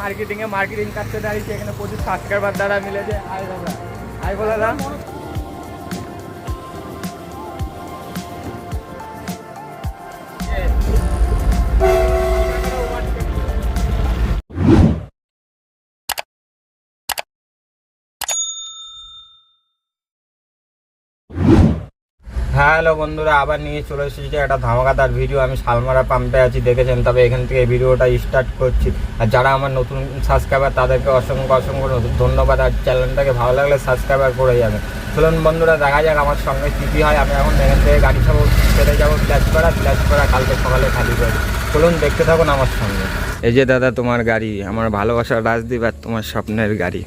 Marketing করতে দাঁড়িয়েছে এখানে প্রচুর সাবস্ক্রাইবার দ্বারা মিলেছে। আয় দাদা, আয় বলে দাদা। হ্যালো বন্ধুরা, আবার নিয়ে চলে এসেছি একটা ধামাকাদার ভিডিও। আমি শালমারা পাম্পে আছি, দেখেছেন। তবে এখান থেকে ভিডিওটা স্টার্ট করছি। আর যারা আমার নতুন সাবস্ক্রাইবার তাদেরকে অসংখ্য ধন্যবাদ। আর চ্যানেলটাকে ভালো লাগলে সাবস্ক্রাইবার করে যাবেন। চলুন বন্ধুরা, দেখা যাক আমার সঙ্গে কী কী হয়। আমি এখন এখান থেকে গাড়ি ছেড়ে যাবো বিলাসপাড়া কালকে সকালে খালি করে। চলুন দেখতে থাকুন আমার সঙ্গে। এই যে দাদা তোমার গাড়ি, আমার ভালোবাসার রাজদীপ আর তোমার স্বপ্নের গাড়ি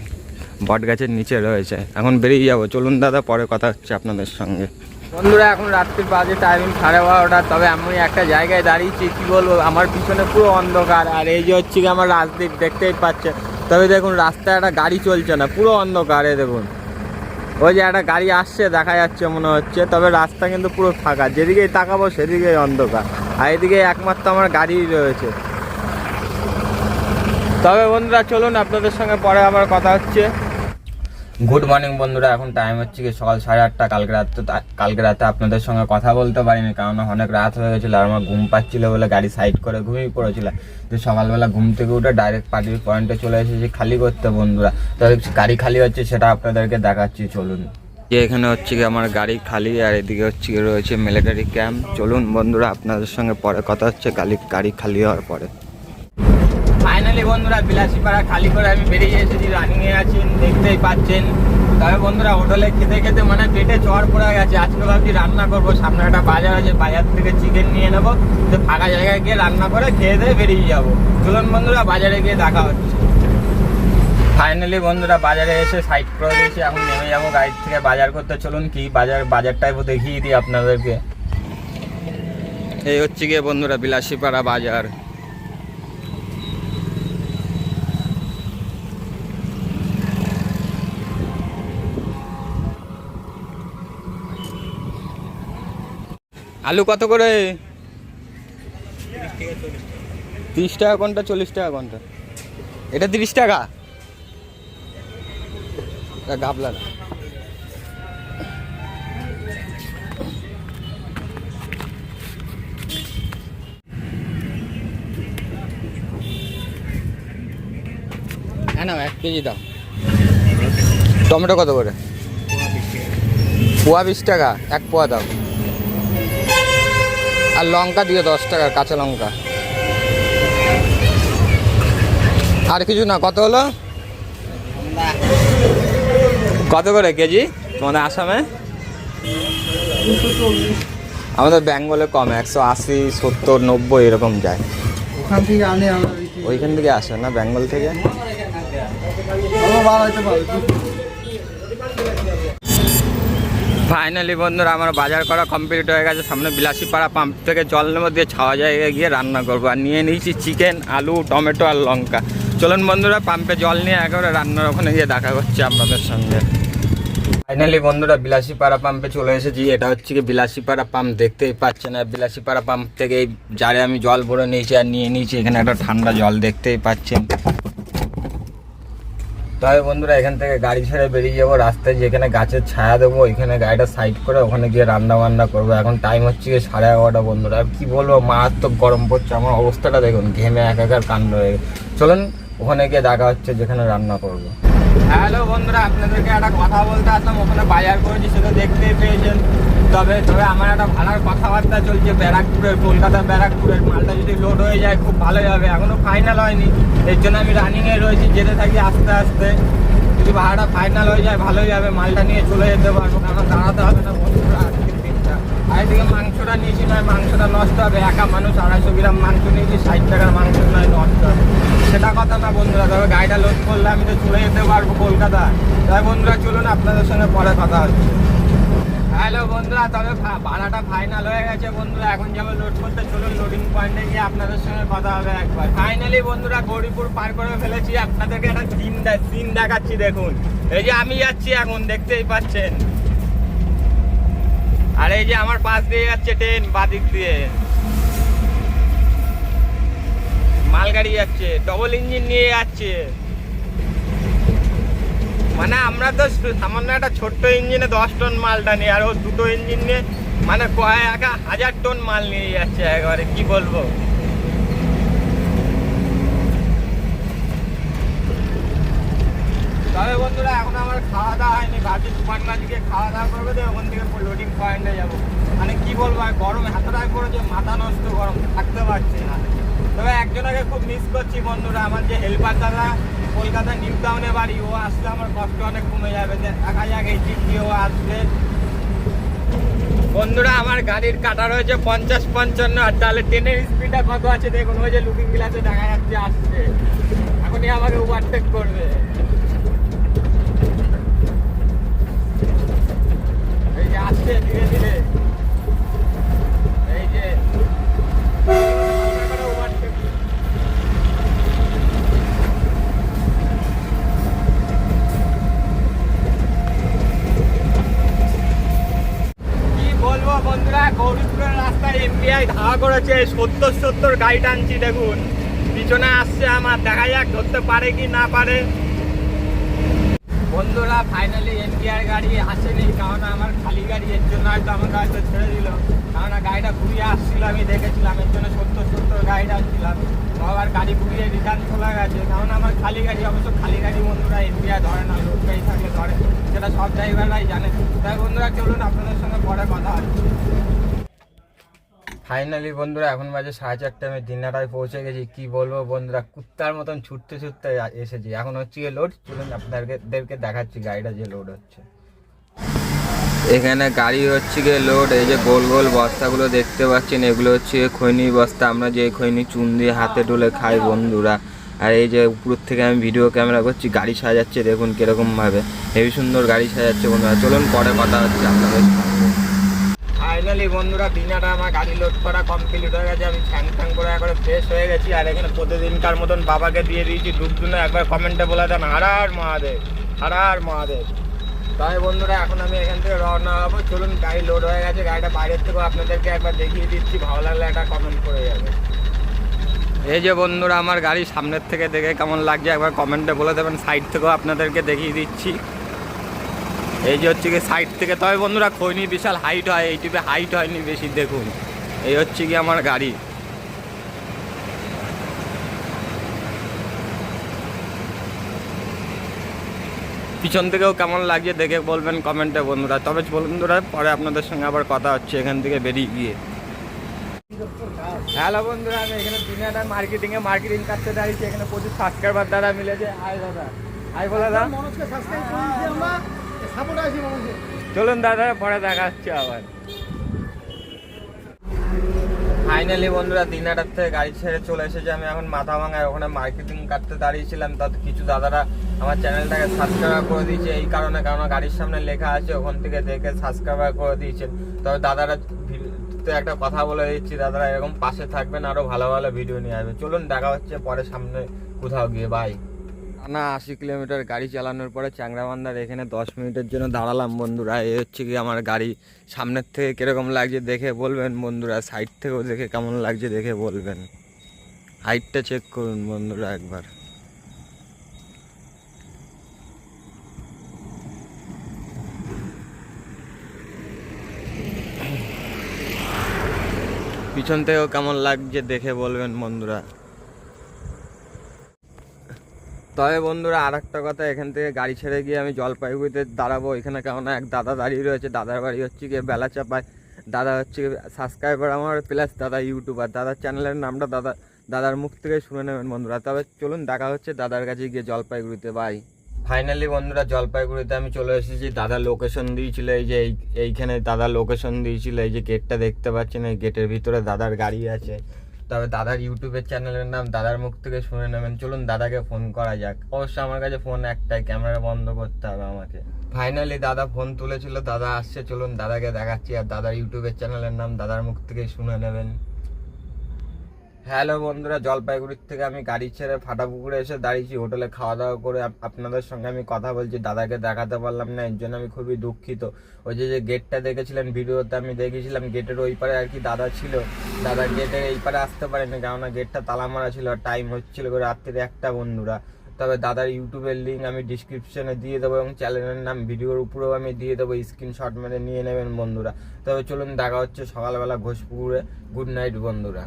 বট গাছের নিচে রয়েছে। এখন বেরিয়ে যাবো। চলুন দাদা, পরে কথা হচ্ছে আপনাদের সঙ্গে। বন্ধুরা, এখন রাত্রির বাজে টাইমিং 12:30। তবে আমি একটা জায়গায় দাঁড়িয়েছি, কি বলবো, আমার পিছনে পুরো অন্ধকার। আর এই যে হচ্ছে কি আমার রাজদীপ, দেখতেই পাচ্ছে। তবে দেখুন রাস্তায় একটা গাড়ি চলছে না, পুরো অন্ধকার। দেখুন ওই যে একটা গাড়ি আসছে দেখা যাচ্ছে মনে হচ্ছে, তবে রাস্তা কিন্তু পুরো ফাঁকা। যেদিকেই তাকাবো সেদিকেই অন্ধকার। আর এদিকে একমাত্র আমার গাড়ি রয়েছে। তবে বন্ধুরা চলুন, আপনাদের সঙ্গে পরে আবার কথা হচ্ছে। গুড মর্নিং বন্ধুরা, এখন টাইম হচ্ছে কি সকাল 8:30। কালকে রাতে আপনাদের সঙ্গে কথা বলতে পারিনি, কারণ অনেক রাত হয়ে গেছিলো। আর আমার ঘুম পাচ্ছিলো বলে গাড়ি সাইড করে ঘুমিয়ে পড়েছিল। তো সকালবেলা ঘুম থেকে উঠে ডাইরেক্ট পার্টির পয়েন্টে চলে এসেছি খালি করতে বন্ধুরা। তো গাড়ি খালি হচ্ছে সেটা আপনাদেরকে দেখাচ্ছি, চলুন। যে এখানে হচ্ছে কি আমার গাড়ি খালি, আর এদিকে হচ্ছে কি রয়েছে মিলিটারি ক্যাম্প। চলুন বন্ধুরা, আপনাদের সঙ্গে পরে কথা হচ্ছে গাড়ি খালি হওয়ার পরে। ফাইনালি বন্ধুরা, বিলাসীপাড়া খালি করে আমি বেরিয়ে এসেছি। রানিংয়ে আছি, দেখতেই পাচ্ছেন। তবে বন্ধুরা, হোটেলে খেতে খেতে মানে পেটে চড় পড়ে গেছে। আজকে ভাবছি রান্না করবো, সামনে একটা বাজার আছে, বাজার থেকে চিকেন নিয়ে নেবো। তো ফাঁকা জায়গায় গিয়ে রান্না করে খেয়ে দিয়ে বেরিয়ে যাবো। চলুন বন্ধুরা, বাজারে গিয়ে দেখা হচ্ছে। ফাইনালি বন্ধুরা, বাজারে এসে সাইড করে দিয়েছি। এখন নেমে যাবো গাড়ি থেকে বাজার করতে। চলুন কি বাজারটাই দেখিয়ে দিই আপনাদেরকে। এই হচ্ছে গিয়ে বন্ধুরা বিলাসীপাড়া বাজার। আলু কত করে? 30 টাকা কোনটা, 40 টাকা কোনটা? এটা 30 টাকা। গাবলা না। হ্যাঁ না, 1 কেজি দাও। টমেটো কত করে? পোয়া 20 টাকা। 1 পোয়া দাও। আর লঙ্কা দিয়ে 10 টাকা, কাঁচা লঙ্কা। আর কিছু না। কত হলো? কত করে কেজি তোমাদের আসামে? আমাদের বেঙ্গলে কম, 180, 70, 90 এরকম যায়। ওখান থেকে আনে, ওইখান থেকে আসে না, বেঙ্গল থেকে। ফাইনালি বন্ধুরা, আমার বাজার করা কমপ্লিট হয়ে গেছে। সামনে বিলাসীপাড়া পাম্প থেকে জল নেবো, দিয়ে ছাওয়া জায়গায় গিয়ে রান্না করবো। আর নিয়ে নিয়েছি চিকেন, আলু, টমেটো আর লঙ্কা। চলুন বন্ধুরা, পাম্পে জল নিয়ে একেবারে রান্নার ওখানে গিয়ে দেখা করছে আপনাদের সঙ্গে। ফাইনালি বন্ধুরা, বিলাসীপাড়া পাম্পে চলে এসেছি। এটা হচ্ছে কি বিলাসীপাড়া পাম্প, দেখতেই পাচ্ছেন। আর বিলাসীপাড়া পাম্প থেকে এই জারে আমি জল ভরে নিয়েছি আর নিয়ে নিয়েছি এখানে একটা ঠান্ডা জল, দেখতেই পাচ্ছেন। তবে বন্ধুরা, এখান থেকে গাড়ি ছেড়ে বেরিয়ে যাবো। রাস্তায় যেখানে গাছের ছায়া দেবো ওইখানে গাড়িটা সাইড করে ওখানে গিয়ে রান্না বান্না করবো। এখন টাইম হচ্ছে 11:30 বন্ধুরা। আর কি বলবো, মারাত্মক গরম পড়ছে। আমার অবস্থাটা দেখুন, ঘেমে একাকার কাণ্ড হয়ে গেছে। চলুন ওখানে গিয়ে দেখা হচ্ছে যেখানে রান্না করবো। হ্যালো বন্ধুরা, আপনাদেরকে একটা কথা বলতে আসলাম। ওখানে বাজার করেছি, সেটা দেখতেই পেয়েছেন। তবে আমার একটা ভাড়ার কথাবার্তা চলছে ব্যারাকপুরের, কলকাতা ব্যারাকপুরের। মালটা যদি লোড হয়ে যায় খুব ভালোই হবে। এখনও ফাইনাল হয়নি, এর জন্য আমি রানিংয়ে রয়েছি। যেতে থাকি আস্তে আস্তে। যদি ভাড়াটা ফাইনাল হয়ে যায় ভালোই হবে, মালটা নিয়ে চলে যেতে পারবো। কারণ দাঁড়াতে হবে না বন্ধুরা আজকের দিনটা। আর এদিকে মাংসটা নিয়েছি, নয় মাংসটা নষ্ট হবে। একা মানুষ 250 গ্রাম মাংস নিয়েছি, 60 টাকার মাংস নয় নষ্ট হবে, সেটা কথা না বন্ধুরা। তবে গাড়িটা লোড করলে আমি তো চলে যেতে পারবো কলকাতা। তাই বন্ধুরা চলুন, আপনাদের সঙ্গে পরে কথা হচ্ছে। হ্যালো বন্ধুরা, তবে ভাড়াটা ফাইনাল হয়ে গেছে বন্ধুরা। এখন যাবো লোড করতে। চলুন লোডিং পয়েন্টে গিয়ে আপনাদের সঙ্গে কথা হবে একবার। ফাইনালি বন্ধুরা, গৌরীপুর পার করে ফেলেছি। আপনাদেরকে একটা সিন দেখাচ্ছি, দেখুন। এই যে আমি যাচ্ছি এখন, দেখতেই পাচ্ছেন। আর এই যে আমার পাশ দিয়ে যাচ্ছে ট্রেন বাদিক দিয়ে। মালগাড়ি যাচ্ছে, ডবল ইঞ্জিন নিয়ে যাচ্ছে। মানে আমরা তো সামান্য একটা ছোট্ট ইঞ্জিনে 10 টন মালটা নিয়ে, আর ও দুটো ইঞ্জিন নিয়ে মানে কয়েক হাজার টন মাল নিয়ে যাচ্ছে একবারে, কি বলবো। তবে বন্ধুরা এখন আমার খাওয়া দাওয়া হয়নি, ভাবছি দুপান্না দিকে খাওয়া দাওয়া করবে, তো ওখান থেকে লোডিং পয়েন্টে যাবো। মানে কি বলবো, গরমে এতটা করেছে, মাথা নষ্ট গরম, থাকতে পারছি না। তবে একজনকে খুব মিস করছি বন্ধুরা, আমার যে হেল্পার দাদা কলকাতা নিউ টাউনে বাড়ি, ও আসলে আমার কষ্ট অনেক কমে যাবে। দেখা যাক এই দিক দিয়ে ও আসবে। বন্ধুরা আমার গাড়ির কাটা রয়েছে 50-55, আর তাহলে ট্রেনের স্পিডটা কত আছে দেখুন, ওই যে লুকিং গ্লাসে দেখা যাচ্ছে আসছে, এখনই আমাকে ওভারটেক করবে। এই যে আসছে ধীরে ধীরে, এই যে ওভারটেক। বলবো বন্ধুরা, গৌরীপুরের রাস্তায় এমবিআই ধাওয়া করেছে, 70 গাড়ি টানছি দেখুন, পিছনে আসছে আমার, দেখা যাক ধরতে পারে কি না পারে। বন্ধুরা ফাইনালি এমবিআই গাড়ি আসেনি, কারণ আমার খালি গাড়ি, এর জন্য হয়তো আমাকে হয়তো ছেড়ে দিল, কারণ গাড়িটা ঘুরিয়ে আসছিল, আমি দেখেছিলাম, এর জন্য 70 গাড়িটা আসছিলাম। আবার গাড়ি ঘুরিয়ে রিটার্ন চলে গেছে, কারণ আমার খালি গাড়ি। অবশ্য খালি গাড়ি বন্ধুরা এমবিআই ধরে না, লোড গাড়ি থাকলে ধরে, সেটা সব ড্রাইভাররাই জানে। তাই বন্ধুরা চলুন আপনাদের সঙ্গে পরে কথা হচ্ছে। ফাইনালি বন্ধুরা এখন বাজে 4:30, আমি দিনাটায় পৌঁছে গেছি। কি বলবো বন্ধুরা, কুত্তার মতন ছুটতে ছুটতে এসেছি। এখন হচ্ছে গিয়ে লোড, চলুন আপনাদেরকে দেখাচ্ছি গাড়িটা যে লোড হচ্ছে। এখানে গাড়ি হচ্ছে গিয়ে লোড। এই যে গোল গোল বস্তাগুলো দেখতে পাচ্ছেন, এগুলো হচ্ছে খৈনি বস্তা, আমরা যে খৈনি চুন দিয়ে হাতে তুলে খাই বন্ধুরা। আর এই যে উপর থেকে আমি ভিডিও ক্যামেরা করছি, গাড়ি সাজাচ্ছে দেখুন কিরকম ভাবে, হেবি সুন্দর গাড়ি সাজাচ্ছে বন্ধুরা। চলুন পরে কথা হচ্ছে আপনাদের। ফাইনালি বন্ধুরা দিনাটা আমার গাড়ি লোড করা কমপ্লিট হয়ে গেছে, আমি ছ্যাং ছ্যাং করে একবারে ফ্রেশ হয়ে গেছি। আর এখানে প্রতিদিনকার মতন বাবাকে দিয়ে দিয়েছি দুধ দুনে, একবার কমেন্টে বলে দেন হর হর মহাদেব, হর হর মহাদেব। তাই বন্ধুরা এখন আমি এখান থেকে রওনা হবো। চলুন গাড়ি লোড হয়ে গেছে, গাড়িটা বাইরের থেকেও আপনাদেরকে একবার দেখিয়ে দিচ্ছি, ভালো লাগলে একটা কমেন্ট করে যাবে। এই যে বন্ধুরা আমার গাড়ি সামনের থেকে দেখে কেমন লাগছে একবার কমেন্টে বলে দেবেন, সাইড থেকেও আপনাদেরকে দেখিয়ে দিচ্ছি। এই যে হচ্ছে কি সাইড থেকে। তবে বন্ধুরা খৈনি বিশাল হাইট হয়, এই টিপে হাইট হয়নি বেশি, দেখুন এই হচ্ছে কি আমার গাড়ি। পিছন থেকেও কেমন লাগছে দেখে বলবেন কমেন্টে বন্ধুরা। তবে বন্ধুরা পরে আপনাদের সঙ্গে আবার কথা হচ্ছে এখান থেকে বেরিয়ে গিয়ে। হ্যালো বন্ধুরা, আমি এখানে দিনাটা মার্কেটিং করতে দাঁড়িয়েছি। এখানে প্রচুর সাবস্ক্রাইবার দ্বারা মিলেছে। আয় দাদা, আয় বলে দাদা, চলুন দাদা পরে দেখা হচ্ছে আবার। ফাইনালি বন্ধুরা দিনাটার থেকে গাড়ি ছেড়ে চলে এসেছে, আমি এখন মাথা ভাঙায় ওখানে মার্কেটিং করতে দাঁড়িয়েছিলাম। তাতে কিছু দাদারা আমার চ্যানেলটাকে সাবস্ক্রাইব করে দিয়েছে এই কারণে, কারণ গাড়ির সামনে লেখা আছে, ওখান থেকে দেখে সাবস্ক্রাইব করে দিয়েছে। তবে দাদারা একটা কথা বলে দিচ্ছি, দাদারা এরকম পাশে থাকবেন, আরো ভালো ভালো ভিডিও নিয়ে আসবে। চলুন দেখা হচ্ছে পরে সামনে কোথাও গিয়ে, বাই। না 80 কিলোমিটার গাড়ি চালানোর পরে চ্যাংরাবান্ধার এখানে 10 মিনিটের জন্য দাঁড়ালাম বন্ধুরা। এই হচ্ছে কি আমার গাড়ি, সামনের থেকে কীরকম লাগছে দেখে বলবেন বন্ধুরা, সাইড থেকেও দেখে কেমন লাগছে দেখে বলবেন। হাইটটা চেক করুন বন্ধুরা একবার। পিছন থেকেও কেমন লাগছে দেখে বলবেন বন্ধুরা। তবে বন্ধুরা আর একটা কথা, এখান থেকে গাড়ি ছেড়ে গিয়ে আমি জলপাইগুড়িতে দাঁড়াবো। এখানে কেমন এক দাদা দাঁড়িয়ে রয়েছে, দাদার বাড়ি হচ্ছে গিয়ে বেলাচাপায়। দাদা হচ্ছে সাবস্ক্রাইবার আমার, প্লাস দাদা ইউটিউবার। দাদার চ্যানেলের নামটা দাদার মুখ থেকে শুনে নেবেন বন্ধুরা। তবে চলুন দেখা হচ্ছে দাদার কাছে গিয়ে জলপাইগুড়িতে, বাই। ফাইনালি বন্ধুরা জলপাইগুড়িতে আমি চলে এসেছি। দাদা লোকেশন দিয়েছিল, এই যে এইখানে দাদা লোকেশন দিয়েছিল। এই যে গেটটা দেখতে পাচ্ছেন, এই গেটের ভিতরে দাদার গাড়ি আছে। তবে দাদার ইউটিউবের চ্যানেলের নাম দাদার মুখ থেকে শুনে নেবেন। চলুন দাদাকে ফোন করা যাক। অবশ্য আমার কাছে ফোন একটাই, ক্যামেরা বন্ধ করতে হবে আমাকে। ফাইনালি দাদা ফোন তুলেছিল, দাদা আসছে, চলুন দাদাকে দেখাচ্ছি। আর দাদার ইউটিউবের চ্যানেলের নাম দাদার মুখ থেকে শুনে নেবেন। হ্যালো বন্ধুরা, জলপাইগুড়ির থেকে আমি গাড়ি ছেড়ে ফাটাপুকুরে এসে দাঁড়িয়েছি হোটেলে খাওয়া দাওয়া করে। আপনাদের সঙ্গে আমি কথা বলছি, দাদাকে দেখাতে পারলাম না, এর জন্য আমি খুবই দুঃখিত। ওই যে গেটটা দেখেছিলেন ভিডিওতে, আমি দেখেছিলাম গেটের ওই পারে আর কি দাদা ছিল। দাদা গেটের এই পারে আসতে পারেনি, কেননা গেটটা তালা মারা ছিল আর টাইম হচ্ছিল রাত্রির 1টা বন্ধুরা। তবে দাদার ইউটিউবের লিঙ্ক আমি ডিসক্রিপশনে দিয়ে দেবো এবং চ্যানেলের নাম ভিডিওর উপরেও আমি দিয়ে দেবো, স্ক্রিনশট মেরে নিয়ে নেবেন বন্ধুরা। তবে চলুন, দেখা হচ্ছে সকালবেলা ঘোষপুকুরে। গুড নাইট বন্ধুরা।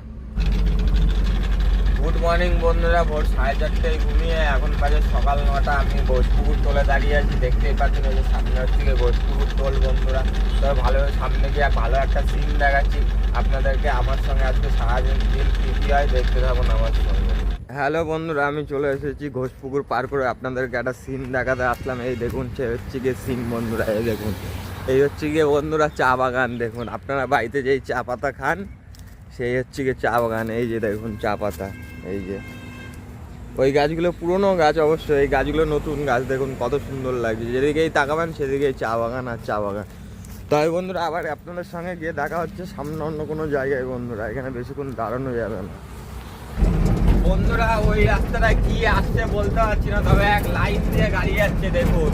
গুড মর্নিং বন্ধুরা। ভোর 4:30টায় ঘুমিয়ে এখন বাজে সকাল 9টা। আমি ঘোষপুকুর টোলে দাঁড়িয়ে আছি, দেখতেই পাচ্ছেন ওই যে সামনে হচ্ছে ঘোষপুকুর টোল বন্ধুরা। তবে ভালোভাবে সামনে গিয়ে ভালো একটা সিন দেখাচ্ছি আপনাদেরকে। আমার সঙ্গে আজকে সারাদিন দিন কী হয় দেখতে থাকুন আমার সঙ্গে। হ্যালো বন্ধুরা, আমি চলে এসেছি ঘোষপুকুর পার করে আপনাদেরকে একটা সিন দেখাতে আসলাম। এই দেখুন হচ্ছে গিয়ে সিন বন্ধুরা, এই দেখুন এই হচ্ছে গিয়ে বন্ধুরা চা বাগান। দেখুন আপনারা বাড়িতে যেই চা পাতা খান সেই হচ্ছে গিয়ে চা বাগান। এই যে দেখুন চা পাতা, এই যে ওই গাছগুলো পুরনো গাছ অবশ্যই, এই গাছগুলো নতুন গাছ। দেখুন কত সুন্দর লাগছে, যেদিকেই তাকাবেন সেদিকেই চা বাগান আর চা বাগান। তাই বন্ধুরা আবার আপনাদের সঙ্গে গিয়ে দেখা হচ্ছে সামনে অন্য কোনো জায়গায় বন্ধুরা। এখানে বেশিক্ষণ দাঁড়ানো যাবে না বন্ধুরা। ওই রাস্তাটা কি আসছে বলতে পারছি না, তবে এক লাইন দিয়ে গাড়ি যাচ্ছে। দেখুন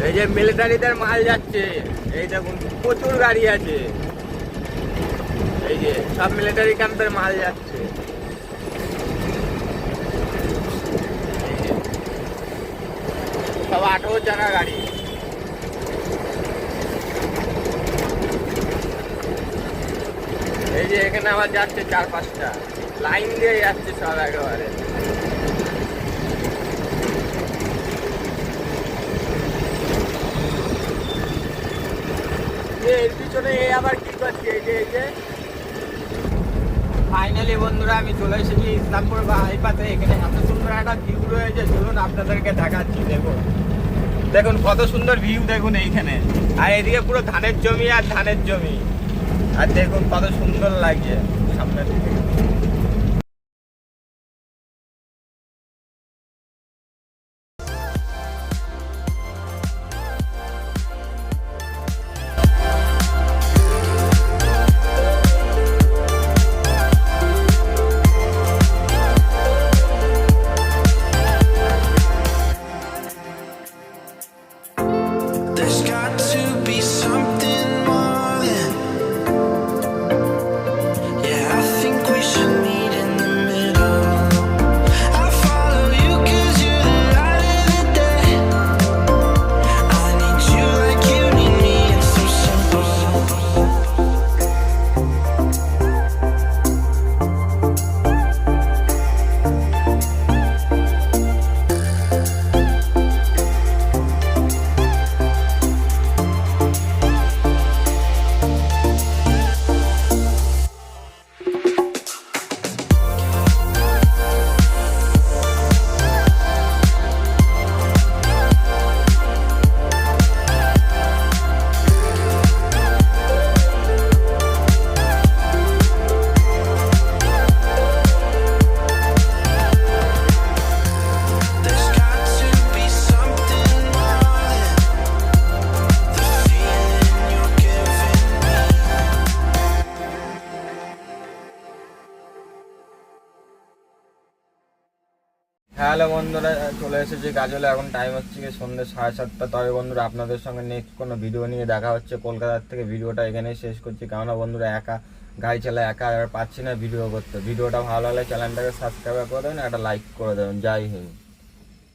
এই যে মিলিটারিদের মাল যাচ্ছে, এই দেখুন প্রচুর গাড়ি আছে। এই যে সব মিলিটারি ক্যাম্পের মাল যাচ্ছে। সব 18 চাকা গাড়ি। এই যে এখানে আবার যাচ্ছে 4-5টা লাইন দিয়ে যাচ্ছে সব একেবারে। এর পিছনে আবার কি করছে? এই যে ফাইনালি বন্ধুরা আমি চলে এসেছি ইসলামপুর বাইপাসে। এখানে এত সুন্দর একটা ভিউ রয়েছে, চলুন আপনাদেরকে দেখাচ্ছি। দেখুন দেখুন কত সুন্দর ভিউ দেখুন এইখানে। আর এদিকে পুরো ধানের জমি আর ধানের জমি। আর দেখুন কত সুন্দর লাগছে সামনের দিকে। There's got to be something more than, yeah, I think we should meet in the middle. I follow you 'cause you're the light of the day. I need you like you need me, it's so simple. There's got to be something more than the feeling you're giving me. Hello বন্ধুরা, চলে এসেছি গাজলে। এখন time হচ্ছে গিয়ে সন্ধ্যে 7:30। তবে বন্ধুরা আপনাদের সঙ্গে নেক্সট কোনো ভিডিও নিয়ে দেখা হচ্ছে কলকাতার থেকে। ভিডিওটা এখানেই শেষ করছি, কেননা বন্ধুরা একা গাড়ি চালায়, একা আর পাচ্ছি না ভিডিও করতে। ভিডিওটা ভালো লাগলে চ্যানেলটাকে সাবস্ক্রাইব করে দেবেন, একটা লাইক করে দেবেন। জয় হিন্দ।